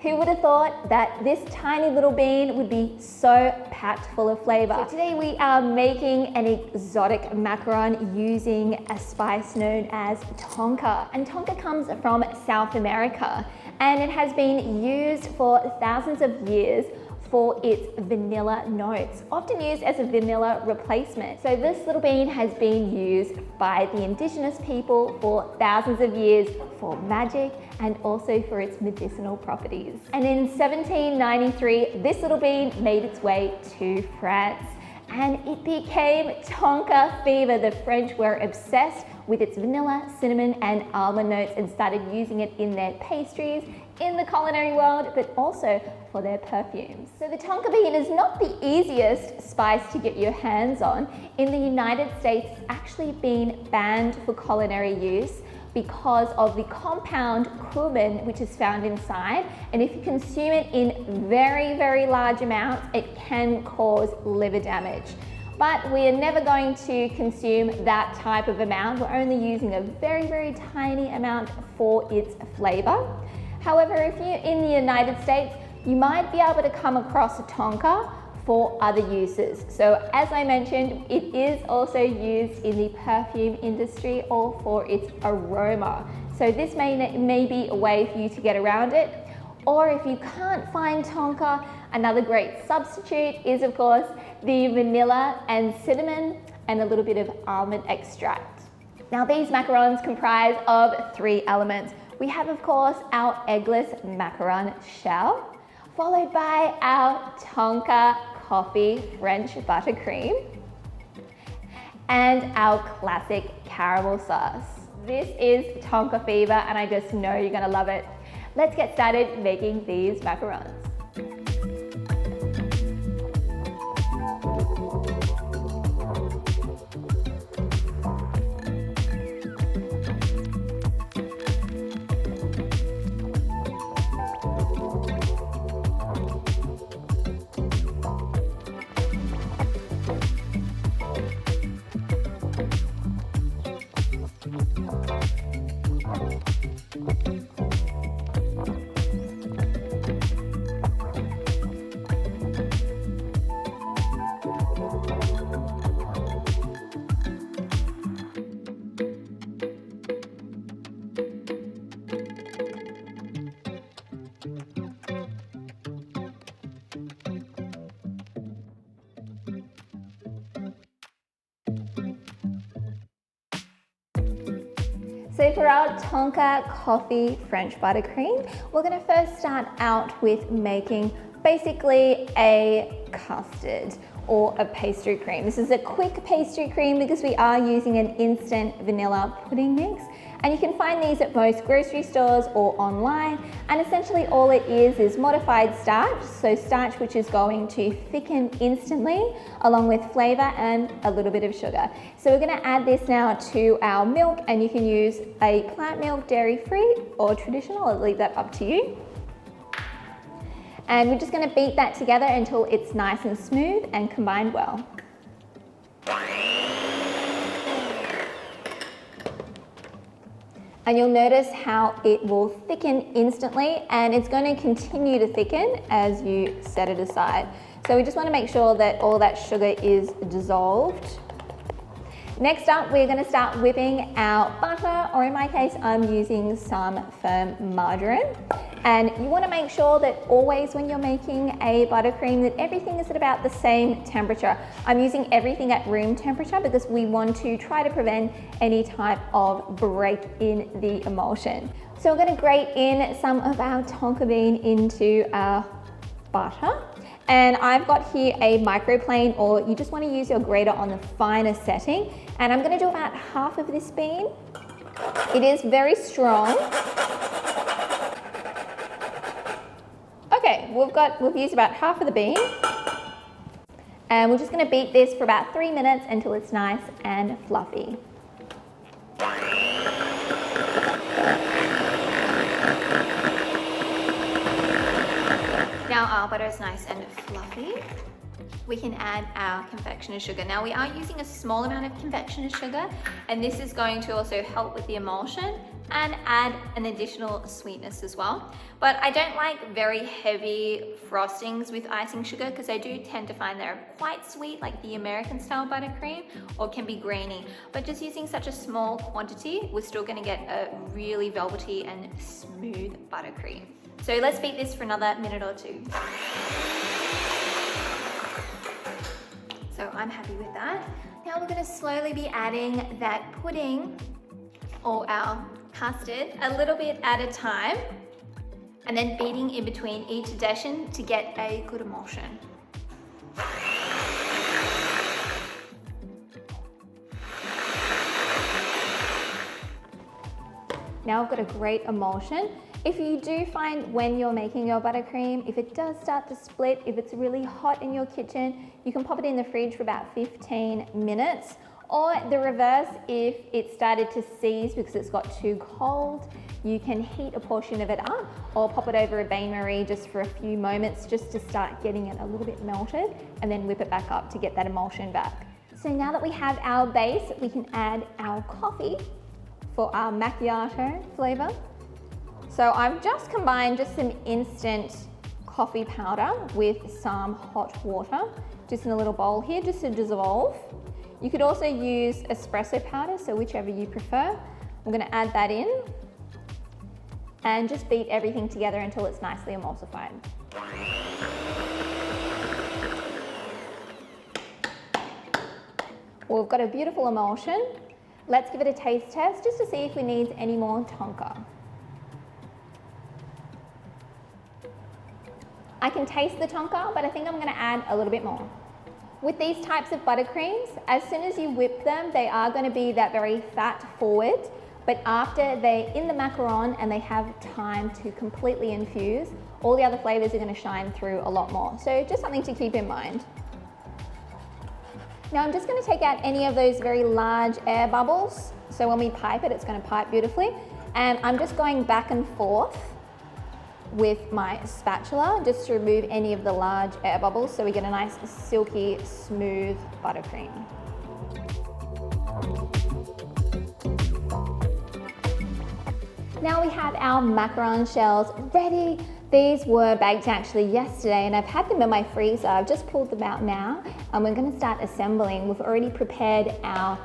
Who would have thought that this tiny little bean would be so packed full of flavor? So today we are making an exotic macaron using a spice known as Tonka. And Tonka comes from South America, and it has been used for thousands of years for its vanilla notes, often used as a vanilla replacement. So this little bean has been used by the indigenous people for thousands of years for magic and also for its medicinal properties. And in 1793, this little bean made its way to France, and it became Tonka fever. The French were obsessed with its vanilla, cinnamon, and almond notes and started using it in their pastries, in the culinary world, but also for their perfumes. So the Tonka bean is not the easiest spice to get your hands on. In the United States, it's actually been banned for culinary use because of the compound cumin, which is found inside. And if you consume it in very, very large amounts, it can cause liver damage. But we are never going to consume that type of amount. We're only using a very, very tiny amount for its flavor. However, if you're in the United States, you might be able to come across a Tonka for other uses. So as I mentioned, it is also used in the perfume industry or for its aroma. So this may be a way for you to get around it. Or if you can't find Tonka, another great substitute is of course the vanilla and cinnamon and a little bit of almond extract. Now these macarons comprise of 3 elements. We have, of course, our eggless macaron shell, followed by our Tonka coffee French buttercream, and our classic caramel sauce. This is Tonka fever, and I just know you're gonna love it. Let's get started making these macarons. So for our Tonka coffee French buttercream, we're going to first start out with making basically a custard or a pastry cream. This is a quick pastry cream because we are using an instant vanilla pudding mix, and you can find these at most grocery stores or online. And essentially all it is modified starch, so starch which is going to thicken instantly along with flavor and a little bit of sugar. So we're going to add this now to our milk, and you can use a plant milk, dairy-free or traditional. I'll leave that up to you. And we're just going to beat that together until it's nice and smooth and combined well. And you'll notice how it will thicken instantly, and it's going to continue to thicken as you set it aside. So we just want to make sure that all that sugar is dissolved. Next up, we're going to start whipping our butter, or in my case, I'm using some firm margarine. And you want to make sure that always when you're making a buttercream that everything is at about the same temperature. I'm using everything at room temperature because we want to try to prevent any type of break in the emulsion. So we're going to grate in some of our Tonka bean into our butter. And I've got here a microplane, or you just want to use your grater on the finer setting. And I'm going to do about half of this bean. It is very strong. Okay, we've used about half of the bean. And we're just going to beat this for about 3 minutes until it's nice and fluffy. Now our butter is nice and fluffy. we can add our confectioner's sugar. Now we are using a small amount of confectioner's sugar, and this is going to also help with the emulsion and add an additional sweetness as well. But I don't like very heavy frostings with icing sugar because I do tend to find they're quite sweet, like the American style buttercream, or can be grainy. But just using such a small quantity, we're still gonna get a really velvety and smooth buttercream. So let's beat this for another minute or two. So I'm happy with that. Now we're gonna slowly be adding that pudding or our custard a little bit at a time, and then beating in between each addition to get a good emulsion. Now I've got a great emulsion. If you do find when you're making your buttercream, if it does start to split, if it's really hot in your kitchen, you can pop it in the fridge for about 15 minutes. Or the reverse, if it started to seize because it's got too cold, you can heat a portion of it up or pop it over a bain-marie just for a few moments just to start getting it a little bit melted, and then whip it back up to get that emulsion back. So now that we have our base, we can add our coffee for our macchiato flavor. So I've just combined just some instant coffee powder with some hot water, just in a little bowl here, just to dissolve. You could also use espresso powder, so whichever you prefer. I'm gonna add that in and just beat everything together until it's nicely emulsified. Well, we've got a beautiful emulsion. Let's give it a taste test just to see if we need any more Tonka. I can taste the Tonka, but I think I'm gonna add a little bit more. With these types of buttercreams, as soon as you whip them, they are gonna be that very fat forward, but after they're in the macaron and they have time to completely infuse, all the other flavors are gonna shine through a lot more. So just something to keep in mind. Now I'm just gonna take out any of those very large air bubbles. So when we pipe it, it's gonna pipe beautifully. And I'm just going back and forth with my spatula just to remove any of the large air bubbles so we get a nice silky smooth buttercream. Now we have our macaron shells ready. These were baked actually yesterday and I've had them in my freezer. I've just pulled them out now and we're going to start assembling. We've already prepared our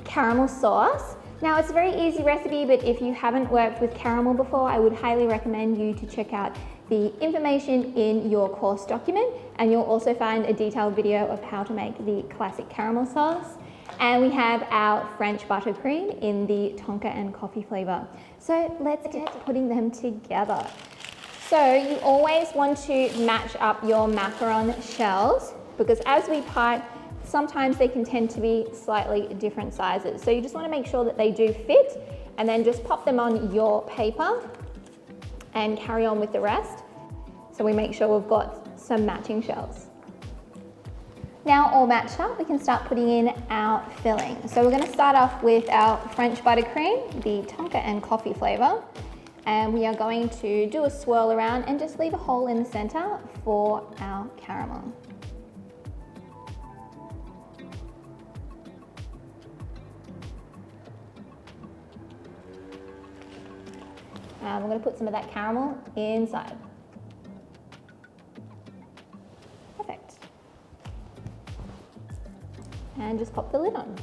caramel sauce. Now it's a very easy recipe, but if you haven't worked with caramel before, I would highly recommend you to check out the information in your course document, and you'll also find a detailed video of how to make the classic caramel sauce. And we have our French buttercream in the Tonka and coffee flavor. So let's get putting them together. So you always want to match up your macaron shells because as we pipe, sometimes they can tend to be slightly different sizes. So you just want to make sure that they do fit and then just pop them on your paper and carry on with the rest. So we make sure we've got some matching shells. Now all matched up, we can start putting in our filling. So we're going to start off with our French buttercream, the Tonka and coffee flavor. And we are going to do a swirl around and just leave a hole in the center for our caramel. And we're going to put some of that caramel inside. Perfect. And just pop the lid on.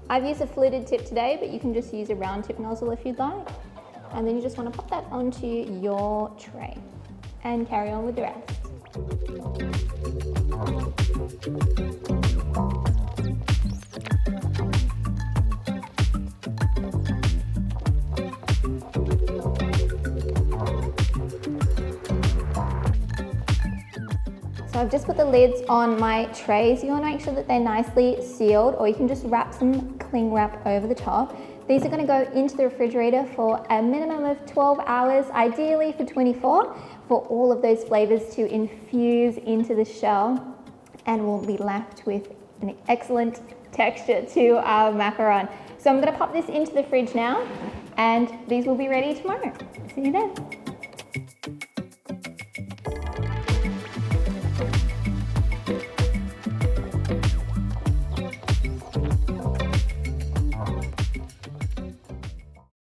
I've used a fluted tip today, but you can just use a round tip nozzle if you'd like. And then you just want to pop that onto your tray and carry on with the rest. So I've just put the lids on my trays. You want to make sure that they're nicely sealed, or you can just wrap some cling wrap over the top. These are going to go into the refrigerator for a minimum of 12 hours, ideally for 24, for all of those flavors to infuse into the shell, and we'll be left with an excellent texture to our macaron. So I'm going to pop this into the fridge now, and these will be ready tomorrow. See you then.